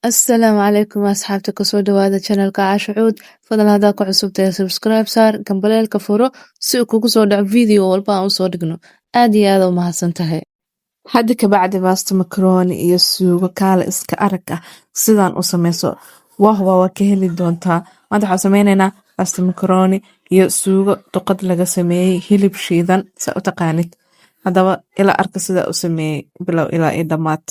السلام عليكم أصحابتي kusoo dhawaada channelka Caasha Cuud fadlan hadaa ku cusub tahay subscribe saar gambaleelka furo si uu kugu soo dhaco video walba aan usoo dhigno aad iyo aad u mahadsan tahay hadda ka bacdi baasto macaroni iyo suugo kaale iska arag ah sidaan u sameyso waa ka heli doontaa maanta waxaan sameynaynaa baasto macaroni iyo suugo duqad laga sameeyay hilib shiidan sa u taqaanid haddaba ilaa arka sida u sameeyay bilow ilaa iyo dhammaad